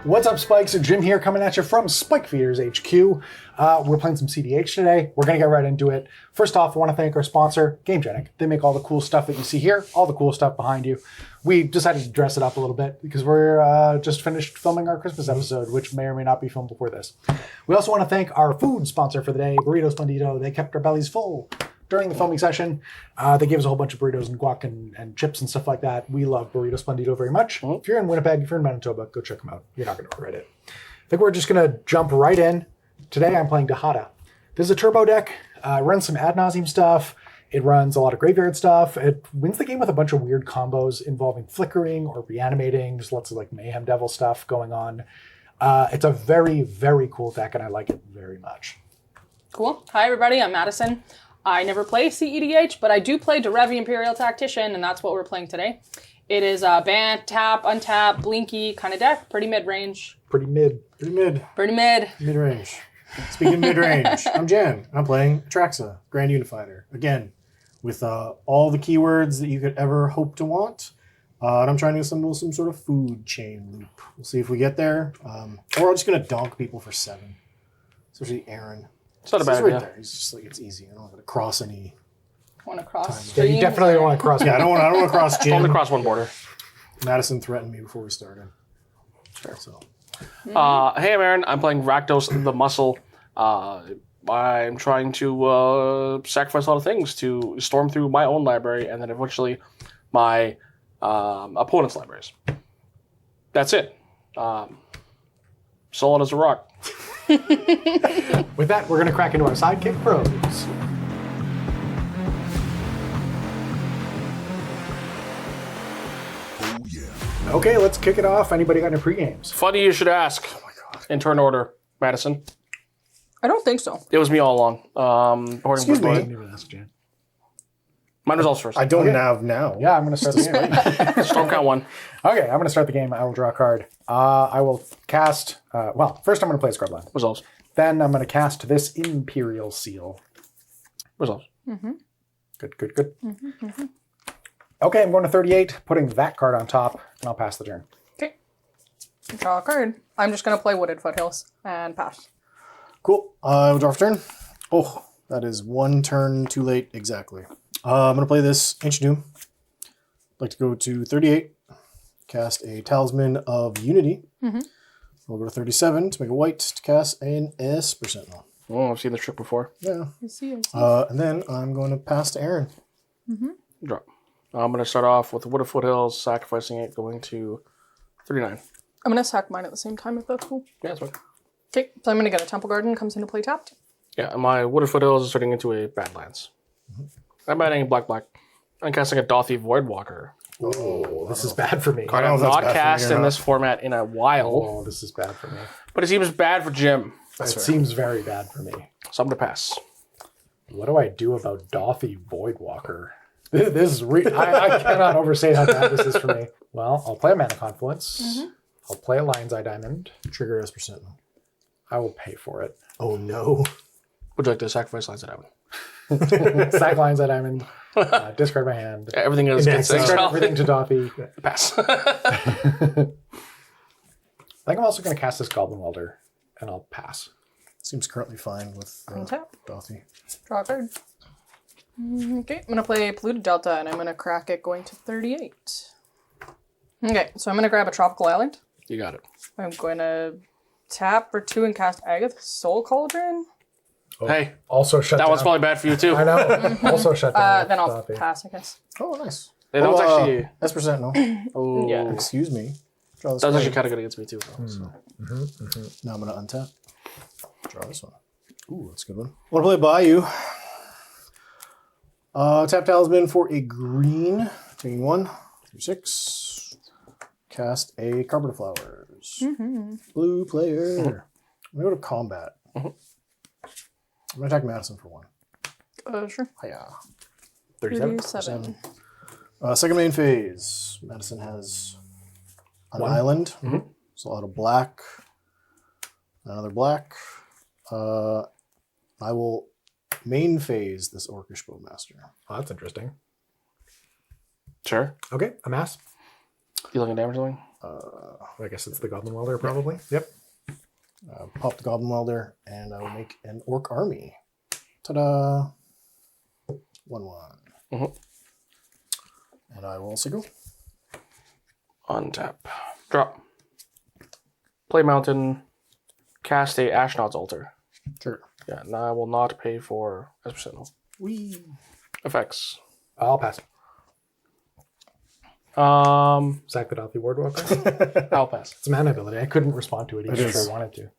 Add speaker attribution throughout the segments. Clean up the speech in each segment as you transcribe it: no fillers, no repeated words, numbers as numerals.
Speaker 1: What's up, Spikes? Jim here coming at you from Spike Feeders HQ. We're playing some CDH today. We're going to get right into it. First off, I want to thank our sponsor, GameGenic. They make all the cool stuff that you see here, all the cool stuff behind you. We decided to dress it up a little bit because we're just finished filming our Christmas episode, which may or may not be filmed before this. We also want to thank our food sponsor for the day, Burritos Bandito. They kept our bellies full during the filming session. They gave us a whole bunch of burritos and guac and chips and stuff like that. We love Burritos Bandito very much. If you're in Winnipeg, if you're in Manitoba, go check them out. You're not going to regret it. I think we're just going to jump right in. Today I'm playing Dihada. This is a turbo deck. It runs some ad nauseam stuff. It runs a lot of graveyard stuff. It wins the game with a bunch of weird combos involving flickering or reanimating. There's lots of like Mayhem Devil stuff going on. It's a very, very cool deck, and I like it very much.
Speaker 2: Cool. Hi, everybody. I'm Madison. I never play CEDH, but I do play Derevi Imperial Tactician, and that's what we're playing today. It is a ban, tap, untap, blinky kind of deck. Pretty mid-range.
Speaker 1: Pretty mid.
Speaker 3: Mid-range. Speaking of mid-range, I'm Jan. I'm playing Atraxa, Grand Unifier. Again, with all the keywords that you could ever hope to want. And I'm trying to assemble some sort of food chain loop. We'll see if we get there. Or I'm just going to donk people for 7. Especially Aaron.
Speaker 4: It's not a bad idea.
Speaker 3: There. He's just like, it's easy. I don't have to cross any.
Speaker 2: Want to cross?
Speaker 1: Yeah, you definitely don't want to cross.
Speaker 3: Yeah, I don't want to cross Jim.
Speaker 4: Only cross one border.
Speaker 3: Madison threatened me before we started. Fair. So.
Speaker 4: Hey, I'm Aaron. I'm playing Rakdos the Muscle. I'm trying to sacrifice a lot of things to storm through my own library and then eventually my opponent's libraries. That's it. Solid as a rock.
Speaker 1: With that, we're going to crack into our Sidekick Pros. Okay, let's kick it off. Anybody got any pre-games?
Speaker 4: Funny you should ask.
Speaker 3: Oh my God.
Speaker 4: In turn order, Madison.
Speaker 2: I don't think so.
Speaker 4: It was me all along.
Speaker 3: Excuse me.
Speaker 1: I didn't even ask Jan.
Speaker 4: Mine was also first.
Speaker 3: I don't have now.
Speaker 1: Yeah, I'm going to start the game.
Speaker 4: Storm count 1.
Speaker 1: Okay, I'm going to start the game. I will draw a card. I will cast... first I'm going to play a Scrubland.
Speaker 4: Resolves.
Speaker 1: Then I'm going to cast this Imperial Seal.
Speaker 4: Resolves.
Speaker 1: Good. Okay, I'm going to 38, putting that card on top, and I'll pass the turn.
Speaker 2: Okay. Draw a card. I'm just going to play Wooded Foothills and pass.
Speaker 3: Cool. I will draw for turn. Oh, that is 1 turn too late exactly. I'm going to play this Ancient Doom. I'd like to go to 38, cast a Talisman of Unity. We'll go to 37 to make a white to cast an Esper Sentinel.
Speaker 4: Oh, I've seen this trick before.
Speaker 3: Yeah.
Speaker 2: I see.
Speaker 3: And then I'm going to pass to Aaron.
Speaker 4: Drop. I'm going to start off with Wood of Foothills, sacrificing it, going to 39.
Speaker 2: I'm going to sack mine at the same time if that's cool.
Speaker 4: Yeah, that's fine.
Speaker 2: Okay, so I'm going to get a Temple Garden, comes into play tapped.
Speaker 4: Yeah, and my Wood of Foothills is turning into a Badlands. I'm adding black. I'm casting a Dothy Voidwalker.
Speaker 1: Oh, this is bad for me.
Speaker 4: I have not cast in this format in a while,
Speaker 1: Oh, this is bad for me.
Speaker 4: but it seems bad for Jim.
Speaker 1: It seems very bad for me.
Speaker 4: So I'm going to pass.
Speaker 1: What do I do about Dothy Voidwalker? This is I cannot overstate how bad this is for me. Well, I'll play a Mana Confluence. I'll play a Lion's Eye Diamond.
Speaker 3: Trigger Esper Sentinel.
Speaker 1: I will pay for it.
Speaker 3: Oh no.
Speaker 4: Would you like to sacrifice Lines of Diamond?
Speaker 1: Sack Lion's Eye Diamond. Discard my hand.
Speaker 4: Everything is
Speaker 1: Discard everything to Dothy.
Speaker 4: Pass.
Speaker 1: I think I'm also going to cast this Goblin Welder, and I'll pass.
Speaker 3: Seems currently fine with
Speaker 2: Tap.
Speaker 3: Dothy.
Speaker 2: Draw a card. Okay, I'm going to play Polluted Delta, and I'm going to crack it going to 38. Okay, so I'm going to grab a Tropical Island.
Speaker 4: You got it.
Speaker 2: I'm going to tap for 2 and cast Agatha's Soul Cauldron.
Speaker 1: Oh,
Speaker 4: Hey,
Speaker 1: also shut
Speaker 4: that
Speaker 1: down.
Speaker 4: one's probably bad for you too.
Speaker 1: I know. Also shut down.
Speaker 2: Then I'll
Speaker 1: Dothy.
Speaker 2: pass, I guess.
Speaker 3: Oh, nice.
Speaker 4: Yeah, that was actually.
Speaker 3: Esper Sentinel.
Speaker 4: Oh,
Speaker 2: Yeah.
Speaker 3: Excuse me. Draw this
Speaker 4: that was
Speaker 3: card.
Speaker 4: actually kind of good against me too. So.
Speaker 3: Now I'm going to untap. Draw this one. Ooh, that's a good one. I want to play Bayou. Tap Talisman for a green. Taking 1 through 6. Cast a Carpet of Flowers. Blue player. I'm going to go to combat. I'm going to attack Madison for 1.
Speaker 2: Sure.
Speaker 3: Hiya.
Speaker 2: 37.
Speaker 3: Second main phase. Madison has an island. So a lot of black. Another black. I will main phase this Orcish Bowmaster.
Speaker 1: Oh, that's interesting.
Speaker 4: Sure.
Speaker 1: Okay, amass.
Speaker 4: Dealing a damage dealing?
Speaker 1: I guess it's the Goblin Welder, probably. Yep.
Speaker 3: Pop the Goblin Welder, and I will make an Orc Army. Ta-da! 1/1.
Speaker 4: Mhm.
Speaker 3: And I will also go.
Speaker 4: Untap. Drop. Play Mountain. Cast a Ashnod's Altar.
Speaker 3: Sure.
Speaker 4: Yeah, and I will not pay for Esper Sentinel.
Speaker 3: Wee.
Speaker 4: Effects.
Speaker 1: I'll pass. Sack the Dothy Wardwalker.
Speaker 4: I'll pass.
Speaker 1: It's a mana ability. I couldn't respond to it even
Speaker 3: It
Speaker 1: if
Speaker 3: is.
Speaker 1: I wanted to.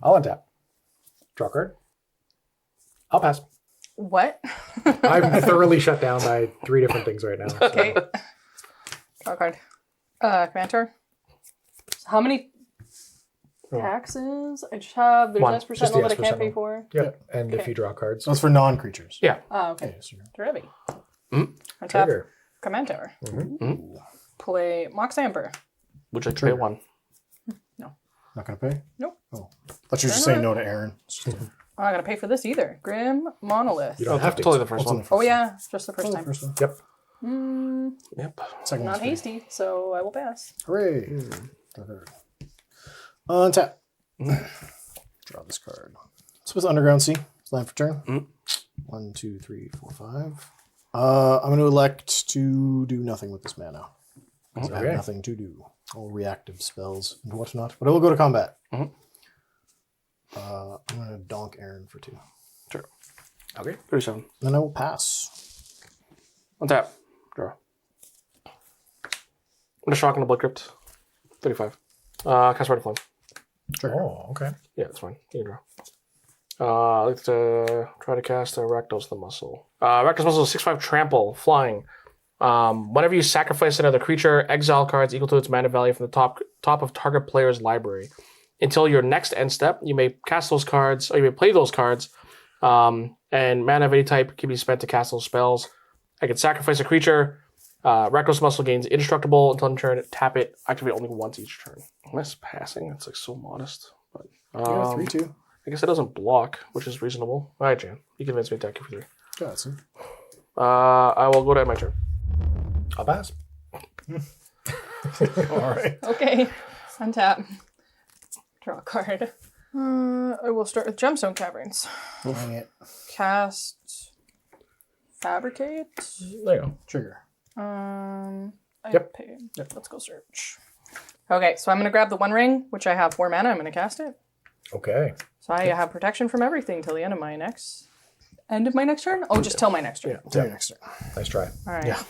Speaker 1: I'll untap. Draw a card. I'll pass.
Speaker 2: What?
Speaker 1: I'm thoroughly shut down by 3 different things right now. so-
Speaker 2: Okay. Draw a card. Command turn. So how many taxes? I just have. There's
Speaker 4: One.
Speaker 2: Esper
Speaker 1: Just the
Speaker 2: Sentinel that I
Speaker 1: Esper
Speaker 2: can't pay
Speaker 1: Sentinel.
Speaker 2: for.
Speaker 1: Yep. And if
Speaker 2: Okay.
Speaker 1: you draw cards.
Speaker 3: That's for non-creatures.
Speaker 4: Yeah.
Speaker 2: Oh, okay.
Speaker 3: Okay, so
Speaker 2: Derevi.
Speaker 4: Mhm.
Speaker 2: Untap.
Speaker 1: Trigger.
Speaker 2: Command tower.
Speaker 3: Ooh.
Speaker 2: Play Mox Amber.
Speaker 4: Would you like to pay
Speaker 3: Trigger.
Speaker 4: 1?
Speaker 3: Not going to pay?
Speaker 2: Nope.
Speaker 3: Oh. Thought you were just saying no to Aaron.
Speaker 2: I'm not gonna pay for this either. Grim Monolith.
Speaker 1: You don't have to.
Speaker 4: Totally the first
Speaker 3: What's on
Speaker 4: one.
Speaker 3: the first
Speaker 2: Oh yeah, just the first
Speaker 3: one?
Speaker 2: time.
Speaker 3: First one.
Speaker 1: Yep.
Speaker 4: Yep.
Speaker 3: Second
Speaker 2: Not
Speaker 3: one's free.
Speaker 2: hasty, so I will pass.
Speaker 3: Hooray. Untap. Draw this card. So with Underground Sea. It's land for turn.
Speaker 4: Mm.
Speaker 3: 1, 2, 3, 4, 5. I'm going to elect to do nothing with this mana. 'Cause I
Speaker 1: Okay.
Speaker 3: have nothing to do. All reactive spells and whatnot. But I will go to combat.
Speaker 4: Mhm.
Speaker 3: I'm going to donk Aaron for 2.
Speaker 4: Sure.
Speaker 1: Okay.
Speaker 4: 37.
Speaker 3: Then I will pass.
Speaker 4: Untap. Draw. I'm gonna shock into Blood Crypt. 35. Cast Red Flame.
Speaker 1: Oh, okay.
Speaker 4: Yeah, that's fine. You can draw. I'd like to try to cast Rakdos the Muscle. Rakdos Muscle is 6/5 trample, flying. Whenever you sacrifice another creature, exile cards equal to its mana value from the top of target player's library. Until your next end step, you may cast those cards, or you may play those cards, and mana of any type can be spent to cast those spells. I can sacrifice a creature. Rakdos Muscle gains indestructible until end turn. Tap it. Activate only once each turn. Unless passing, it's like so modest. But
Speaker 3: Yeah, 3/2.
Speaker 4: I guess it doesn't block, which is reasonable. All right, Jan. You convinced me to attack you for 3.
Speaker 3: Got some.
Speaker 4: I will go to end my turn.
Speaker 1: I'll pass.
Speaker 3: All right.
Speaker 2: Okay. Untap. Draw a card. I will start with Gemstone Caverns.
Speaker 3: Dang it.
Speaker 2: Cast Fabricate.
Speaker 1: There you go.
Speaker 3: Trigger.
Speaker 2: I
Speaker 1: Yep.
Speaker 2: pay. Let's go search. Okay, so I'm gonna grab the One Ring, which I have 4 mana. I'm gonna cast it.
Speaker 1: Okay.
Speaker 2: So I have protection from everything till the end of my next turn. Oh, just till my next turn.
Speaker 1: Yeah.
Speaker 3: Till your next turn.
Speaker 1: Nice try.
Speaker 2: All right.
Speaker 3: Yeah.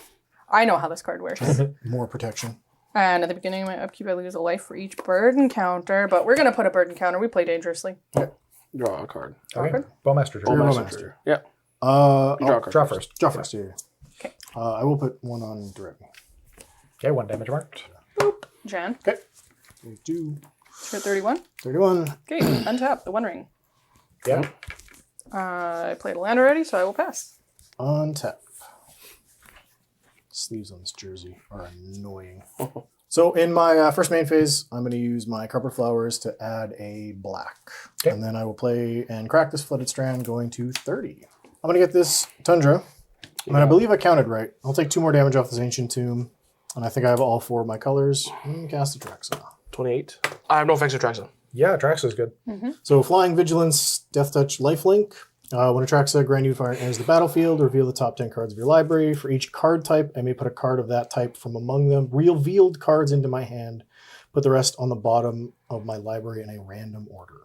Speaker 2: I know how this card works.
Speaker 3: More protection.
Speaker 2: And at the beginning of my upkeep, I lose a life for each bird encounter. But we're gonna put a bird encounter. We play dangerously.
Speaker 4: Draw a card.
Speaker 1: Okay.
Speaker 2: Card?
Speaker 1: Bowmaster turn.
Speaker 3: Bowmaster.
Speaker 4: Yeah.
Speaker 3: You
Speaker 4: draw a card.
Speaker 1: Draw first.
Speaker 3: Draw first, yeah.
Speaker 2: Okay.
Speaker 3: I will put 1 on Derevi.
Speaker 1: Okay, 1 damage marked.
Speaker 2: Jan.
Speaker 3: Okay. 2,
Speaker 2: For 31.
Speaker 3: 31.
Speaker 2: Okay, untap the One Ring.
Speaker 1: Yeah.
Speaker 2: I played a land already, so I will pass.
Speaker 3: Untap. Sleeves on this jersey are annoying. So in my first main phase, I'm going to use my Carpet Flowers to add a black.
Speaker 1: Okay.
Speaker 3: And then I will play and crack this Flooded Strand going to 30. I'm going to get this Tundra. And I believe I counted right. I'll take 2 more damage off this Ancient Tomb. And I think I have all 4 of my colors. And cast Atraxa.
Speaker 4: 28. I have no effects Atraxa.
Speaker 1: Yeah, Atraxa is good.
Speaker 3: So Flying Vigilance, Death Touch, Lifelink. When Atraxa, Grand Unifier enters the battlefield, reveal the top 10 cards of your library. For each card type, I may put a card of that type from among them. Revealed cards into my hand. Put the rest on the bottom of my library in a random order.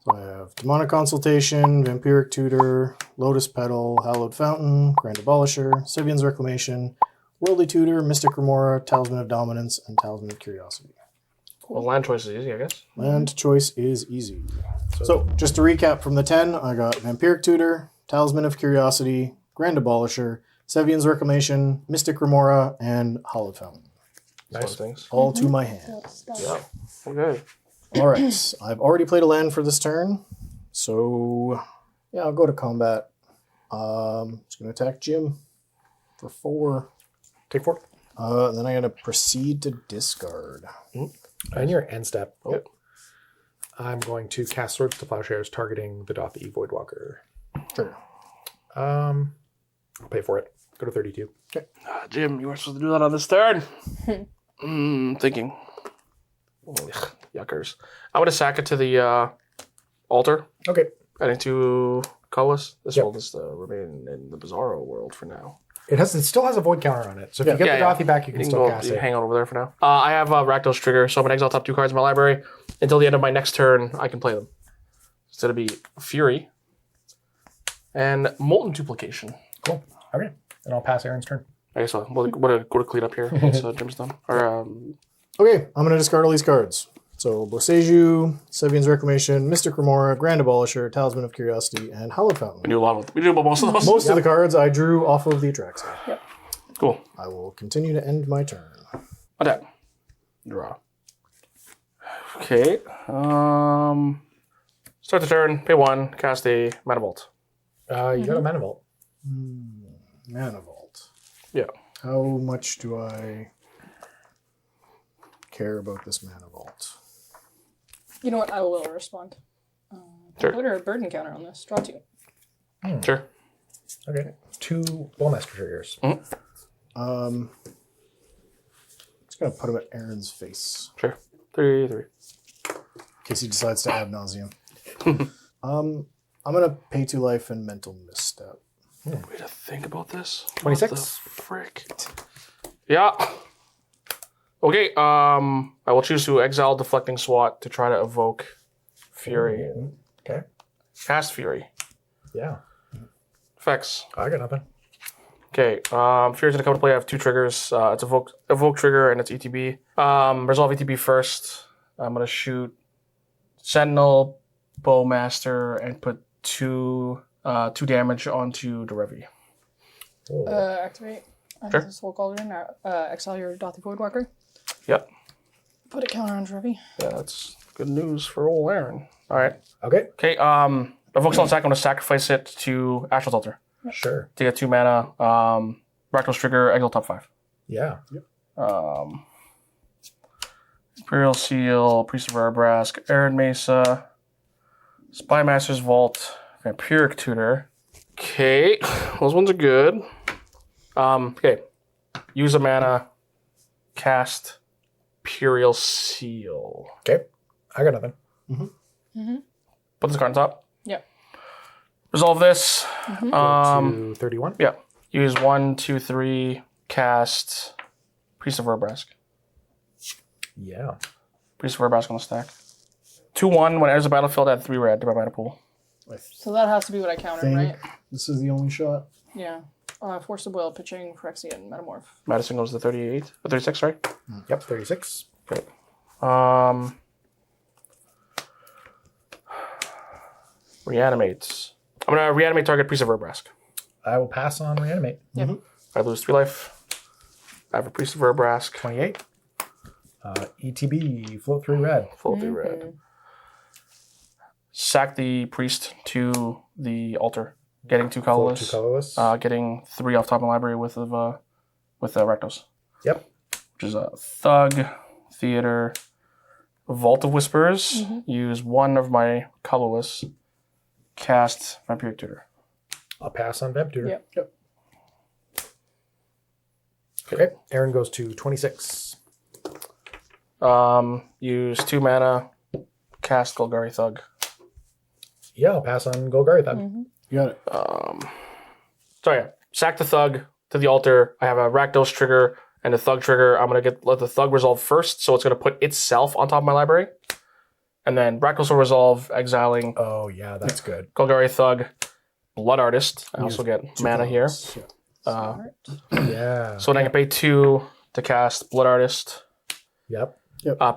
Speaker 3: So I have Demonic Consultation, Vampiric Tutor, Lotus Petal, Hallowed Fountain, Grand Abolisher, Sivian's Reclamation, Worldly Tutor, Mystic Remora, Talisman of Dominance, and Talisman of Curiosity.
Speaker 4: Well, land choice is easy, I guess.
Speaker 3: Land choice is easy. So, just to recap from the 10, I got Vampiric Tutor, Talisman of Curiosity, Grand Abolisher, Sevian's Reclamation, Mystic Remora, and Hallowed Fountain.
Speaker 4: Nice things.
Speaker 3: All to my hand.
Speaker 4: Yeah. Okay.
Speaker 3: All right, I've already played a land for this turn, so yeah, I'll go to combat. Just going to attack Jim for 4.
Speaker 1: Take 4.
Speaker 3: Then I'm going to proceed to discard.
Speaker 1: And your end step.
Speaker 4: Yep.
Speaker 1: I'm going to cast Swords to Plowshares, targeting the Dothy Voidwalker.
Speaker 3: Sure.
Speaker 1: I'll pay for it. Go to 32.
Speaker 4: Jim, you were supposed to do that on this turn. Thinking. Ugh, yuckers. I'm going to sack it to the altar.
Speaker 1: Okay.
Speaker 4: Adding 2 colorless. This
Speaker 1: Yep.
Speaker 4: will just remain in the Bizarro world for now.
Speaker 1: It still has a void counter on it. So if you get the Gothy back, you can still cast it.
Speaker 4: Hang on over there for now. I have a Rakdos trigger, so I'm going to exile top 2 cards in my library. Until the end of my next turn, I can play them. It's going to be Fury and Molten Duplication.
Speaker 1: Cool. Okay. And I'll pass Aaron's turn.
Speaker 4: I guess I'll go to clean up here once Jim's done. Or,
Speaker 3: Okay, I'm going to discard all these cards. So Boseiju, Sevian's Reclamation, Mystic Remora, Grand Abolisher, Talisman of Curiosity, and Hallowed Fountain.
Speaker 4: we knew about most of those.
Speaker 3: Most of the cards I drew off of the Atraxa.
Speaker 2: Yep.
Speaker 4: Cool.
Speaker 3: I will continue to end my turn.
Speaker 4: Attack. Draw. Okay. Start the turn. Pay 1. Cast a Mana Vault.
Speaker 1: You got a Mana Vault.
Speaker 3: Mana Vault.
Speaker 4: Yeah.
Speaker 3: How much do I care about this Mana Vault?
Speaker 2: You know what? I will respond.
Speaker 4: Sure.
Speaker 2: Put a burden counter on this. Draw 2.
Speaker 4: Sure.
Speaker 1: Okay. 2 Ballmaster triggers.
Speaker 3: Just gonna put him at Aaron's face
Speaker 4: Sure. 3.
Speaker 3: in case he decides to ad nauseum. I'm gonna pay 2 life and mental misstep.
Speaker 4: Way to think about this.
Speaker 1: 26.
Speaker 4: What the frick? Yeah. Okay. I will choose to exile Deflecting Swat to try to evoke Fury.
Speaker 1: Okay.
Speaker 4: Cast Fury.
Speaker 1: Yeah.
Speaker 4: Effects.
Speaker 1: I got nothing.
Speaker 4: Okay. Fury's gonna come to play. I have 2 triggers. It's evoke trigger and it's ETB. Resolve ETB first. I'm gonna shoot Sentinel, Bowmaster, and put 2 damage onto Derevi.
Speaker 2: Activate.
Speaker 4: Sure.
Speaker 2: This whole cauldron. Exile your Dothy Voidwalker.
Speaker 4: Yep.
Speaker 2: Put a counter on Derevi.
Speaker 4: Yeah, that's good news for old Aaron. All right.
Speaker 1: Okay.
Speaker 4: Okay. Evoke's on sack. I'm gonna sacrifice it to Astral's Altar
Speaker 1: Sure.
Speaker 4: to get 2 mana. Rakdos trigger. Exile top 5.
Speaker 1: Yeah.
Speaker 4: Imperial Seal, Priest of Arabrask, Aaron Mesa, Spymaster's Vault, Vampiric Tutor. Okay, those ones are good. Okay, use a mana, cast Imperial Seal.
Speaker 1: Okay. I got nothing.
Speaker 4: Put this card on top.
Speaker 2: Yep.
Speaker 4: Resolve this.
Speaker 1: 31.
Speaker 4: Yeah. Use 1, 2, 3, cast Priest of Arabrask.
Speaker 1: Yeah.
Speaker 4: Priest of Arabrask on the stack. 2/1, when it enters the battlefield, add 3 red to my mana pool.
Speaker 2: So that has to be what I countered,
Speaker 3: Think
Speaker 2: right?
Speaker 3: this is the only shot.
Speaker 2: Yeah. Force of Will, pitching, Phyrexian, Metamorph.
Speaker 4: Madison goes to 38, 36, right?
Speaker 1: Yep. 36.
Speaker 4: Great. Reanimates. I'm gonna reanimate target Priest of Arabrask.
Speaker 1: I will pass on Reanimate.
Speaker 2: Yep.
Speaker 4: I lose 3 life. I have a Priest of Arabrask.
Speaker 1: 28. ETB. Float 3 red.
Speaker 4: Full 3 red. Sack the priest to the altar, getting 2
Speaker 1: Float
Speaker 4: colorless.
Speaker 1: 2 colorless.
Speaker 4: Getting 3 off top of my library with Rakdos,
Speaker 1: Yep.
Speaker 4: which is a Thug, Theater, Vault of Whispers. Use 1 of my colorless. Cast Vampiric Tutor.
Speaker 1: I'll pass on Vamp Tutor.
Speaker 2: Yep.
Speaker 1: Okay. Aaron goes to 26.
Speaker 4: Use 2 mana. Cast Golgari Thug.
Speaker 1: Yeah, I'll pass on Golgari then.
Speaker 3: You got it.
Speaker 4: So yeah, sack the Thug to the altar. I have a Rakdos trigger and a Thug trigger. I'm gonna let the Thug resolve first, so it's gonna put itself on top of my library. And then Rakdos will resolve, exiling
Speaker 1: Oh, yeah, that's good.
Speaker 4: Golgari Thug, Blood Artist. I also get mana here.
Speaker 3: Yeah.
Speaker 1: Yeah.
Speaker 4: So then I can pay 2 to cast Blood Artist.
Speaker 1: Yep.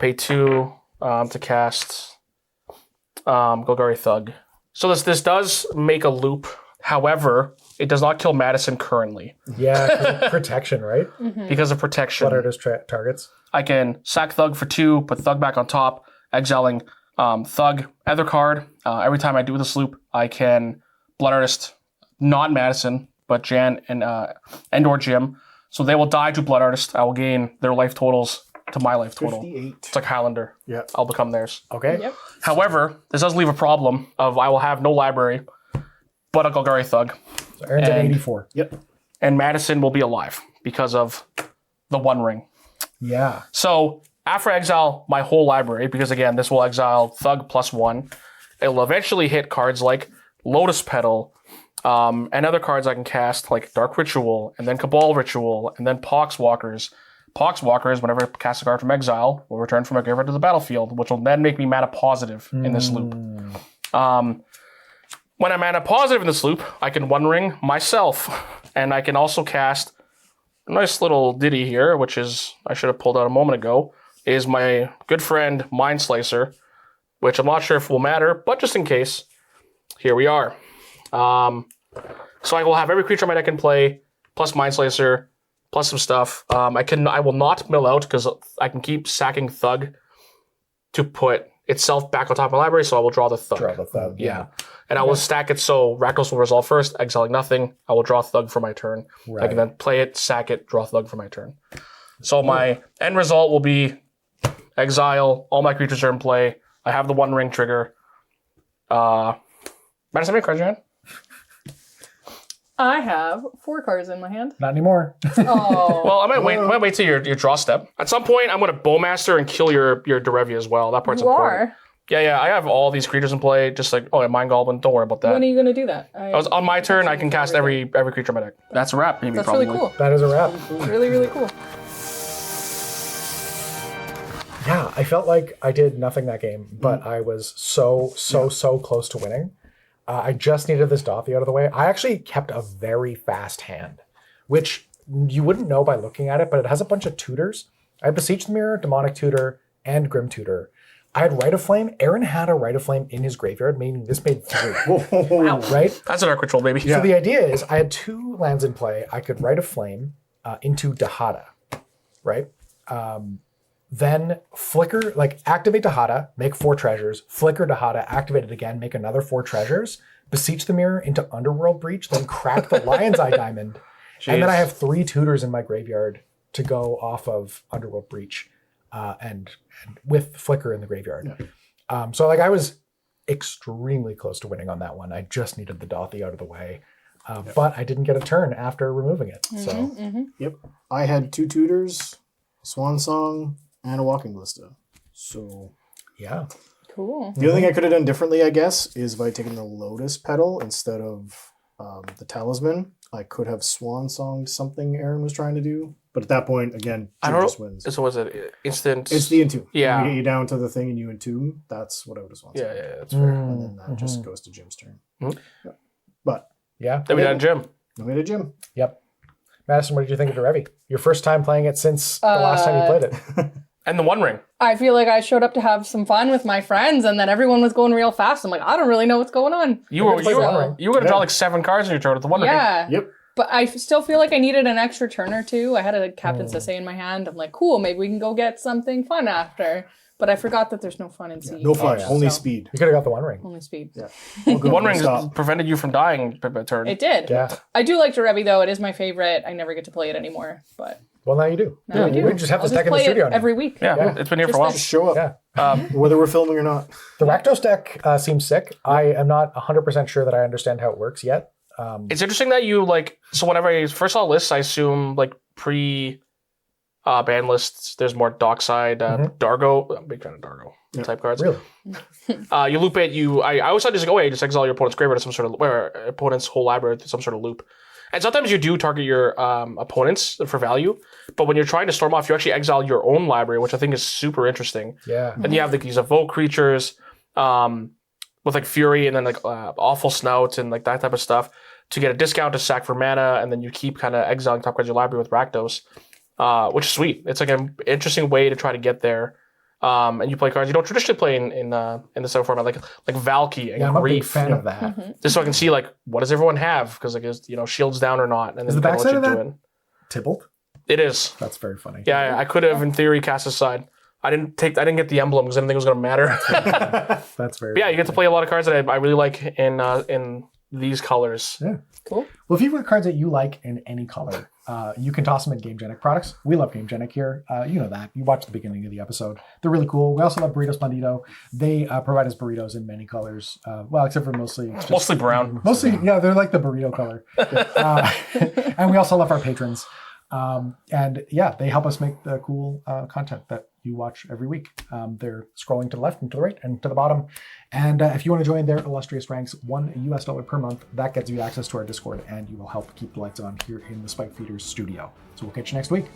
Speaker 4: Pay 2 to cast Golgari Thug. So this does make a loop. However, it does not kill Madison currently
Speaker 1: Yeah, 'cause of protection, right?
Speaker 4: because of protection.
Speaker 1: Blood Artist targets.
Speaker 4: I can sack Thug for 2, put Thug back on top, exiling Thug, other card. Every time I do this loop, I can Blood Artist, not Madison, but Jan and or Jim. So they will die to Blood Artist. I will gain their life totals to my life total.
Speaker 3: 58.
Speaker 4: It's like Highlander.
Speaker 3: Yeah.
Speaker 4: I'll become theirs.
Speaker 1: Okay.
Speaker 2: Yep.
Speaker 4: However, this does leave a problem of I will have no library, but a Golgari Thug.
Speaker 1: So Aaron's at
Speaker 4: And-
Speaker 1: 84.
Speaker 3: Yep.
Speaker 4: And Madison will be alive because of the 1 ring.
Speaker 1: Yeah.
Speaker 4: So after I exile my whole library, because again, this will exile Thug +1, it'll eventually hit cards like Lotus Petal, and other cards I can cast like Dark Ritual, and then Cabal Ritual, and then Poxwalkers. Poxwalkers, whenever I cast a card from exile, will return from my graveyard to the battlefield, which will then make me mana positive in this loop. When I'm mana positive in this loop, I can One Ring myself, and I can also cast a nice little ditty here, which is, I should have pulled out a moment ago, is my good friend Mind Slicer, which I'm not sure if will matter, but just in case, here we are. So I will have every creature in my deck in play, plus Mind Slicer, plus some stuff. I will not mill out because I can keep sacking Thug to put itself back on top of my library, so I will draw the Thug.
Speaker 1: Draw the Thug.
Speaker 4: Yeah. And I will stack it so Rakdos will resolve first, exiling nothing. I will draw Thug for my turn.
Speaker 1: Right.
Speaker 4: I can then play it, sack it, draw Thug for my turn. So my end result will be exile, all my creatures are in play. I have the One Ring trigger. Madison, how many cards you had?
Speaker 2: I have 4 cards in my hand.
Speaker 1: Not anymore.
Speaker 2: Oh.
Speaker 4: Well, I might wait till your draw step. At some point, I'm going to Bowmaster and kill your Derevi as well. That part's
Speaker 2: You
Speaker 4: important.
Speaker 2: are?
Speaker 4: Yeah, I have all these creatures in play, just like, Mind Goblin, don't worry about that.
Speaker 2: When are you going to do that?
Speaker 4: I was on my turn, I can cast every creature in my deck. That's a wrap, maybe,
Speaker 2: That's
Speaker 4: probably.
Speaker 2: really cool.
Speaker 1: That is a wrap.
Speaker 2: Really, really cool.
Speaker 1: Yeah, I felt like I did nothing that game, but I was so close to winning. I just needed this Dothy out of the way. I actually kept a very fast hand, which you wouldn't know by looking at it, but it has a bunch of tutors. I had Beseech the Mirror, Demonic Tutor, and Grim Tutor. I had Rite of Flame. Aaron had a Rite of Flame in his graveyard, meaning this made 3.
Speaker 3: Wow.
Speaker 1: Right?
Speaker 4: That's a Dark Ritual, baby.
Speaker 1: So the idea is I had 2 lands in play. I could Rite of Flame into Dihada, right? Then flicker, like activate Dihada, make 4 treasures, flicker Dihada, activate it again, make another 4 treasures, Beseech the Mirror into Underworld Breach, then crack the Lion's Eye Diamond. And then I have 3 tutors in my graveyard to go off of Underworld Breach and with flicker in the graveyard. So like I was extremely close to winning on that one. I just needed the Dothy out of the way. But I didn't get a turn after removing it.
Speaker 3: Yep. I had 2 tutors, Swan Song, and a Walking Ballista. So
Speaker 1: Yeah.
Speaker 2: Cool.
Speaker 3: the only thing I could have done differently, I guess, is if I had taken the Lotus Petal instead of the Talisman. I could have Swan Songed something Aaron was trying to do. But at that point, again,
Speaker 4: I
Speaker 3: Jim
Speaker 4: don't
Speaker 3: just
Speaker 4: know.
Speaker 3: wins.
Speaker 4: So was it instant?
Speaker 3: It's the Entomb.
Speaker 4: Yeah.
Speaker 3: We get you down to the thing and you Entomb. That's what I would have Swan Songed.
Speaker 4: Yeah, that's fair.
Speaker 3: And then that just goes to Jim's turn.
Speaker 4: Mhm.
Speaker 3: Yeah. But
Speaker 1: Yeah.
Speaker 4: Then we done Jim.
Speaker 3: then we had a Jim.
Speaker 1: Yep. Madison, what did you think of Derevi? Your first time playing it since the last time you played it.
Speaker 4: And the One Ring.
Speaker 2: I feel like I showed up to have some fun with my friends, and then everyone was going real fast. I'm like, I don't really know what's going on.
Speaker 4: You were
Speaker 1: play One Ring.
Speaker 4: going to draw like 7 cards in your turn with the One Ring.
Speaker 2: Yeah.
Speaker 3: Yep.
Speaker 2: But I still feel like I needed an extra turn or 2. I had a Captain Sase in my hand. I'm like, cool, maybe we can go get something fun after. But I forgot that there's no fun in Siege.
Speaker 3: No fun.
Speaker 1: yeah.
Speaker 3: Only
Speaker 2: So-
Speaker 3: speed.
Speaker 1: You could have got the One Ring.
Speaker 2: Only speed.
Speaker 3: Yeah. All good.
Speaker 4: One Ring
Speaker 3: Stop.
Speaker 4: prevented you from dying per turn.
Speaker 2: It did.
Speaker 1: Yeah.
Speaker 2: I do like Derevi, though. It is my favorite. I never get to play it anymore. But
Speaker 1: Well, now you do.
Speaker 2: now I do.
Speaker 1: We just have
Speaker 2: I'll
Speaker 1: this deck in the
Speaker 2: play
Speaker 1: studio
Speaker 2: it
Speaker 1: now.
Speaker 2: every week.
Speaker 4: Yeah, it's been here for a while.
Speaker 3: Just show up.
Speaker 1: Yeah.
Speaker 3: Whether we're filming or not.
Speaker 1: The Rakdos deck seems sick. I am not 100% sure that I understand how it works yet.
Speaker 4: It's interesting that you like. So whenever I first saw lists, I assume like pre ban lists. There's more Dockside, Dargo. I'm a big fan of Dargo type cards.
Speaker 1: Really?
Speaker 4: You loop it. I always thought just like, you just exile your opponent's graveyard to some sort of or opponent's whole library to some sort of loop. And sometimes you do target your opponents for value, but when you're trying to storm off, you actually exile your own library, which I think is super interesting.
Speaker 1: Yeah.
Speaker 4: And you have like these evoke creatures with like Fury and then like Awful Snout and like that type of stuff to get a discount to sack for mana, and then you keep kind of exiling top cards of your library with Rakdos, which is sweet. It's like an interesting way to try to get there. And you play cards you don't traditionally play in the set format, like Valky and
Speaker 1: Yeah, I'm a big
Speaker 4: Grief.
Speaker 1: fan of that.
Speaker 4: Just so I can see like what does everyone have, because like is shields down or not, and
Speaker 1: Is
Speaker 4: then
Speaker 1: the
Speaker 4: kinda
Speaker 1: backside
Speaker 4: what
Speaker 1: of
Speaker 4: you're
Speaker 1: that
Speaker 4: doing.
Speaker 1: Tybalt?
Speaker 4: It is.
Speaker 1: That's very funny.
Speaker 4: Yeah, I could have in theory cast aside. I didn't get the emblem because I didn't think it was going to matter.
Speaker 1: That's very
Speaker 4: But yeah, you get to play a lot of cards that I really like in these colors.
Speaker 1: Yeah.
Speaker 2: Cool.
Speaker 1: Well, if you've got cards that you like in any color, you can toss them in GameGenic products. We love GameGenic here. You know that. You watched the beginning of the episode. They're really cool. We also love Burrito Splendido. They provide us burritos in many colors. Well, except for mostly... it's just-
Speaker 4: Mostly brown.
Speaker 1: Mostly, yeah, they're like the burrito color. And we also love our patrons. And yeah, they help us make the cool content that you watch every week. They're scrolling to the left and to the right and to the bottom. And if you want to join their illustrious ranks, $1 per month, that gets you access to our Discord, and you will help keep the lights on here in the Spike Feeders studio. So we'll catch you next week.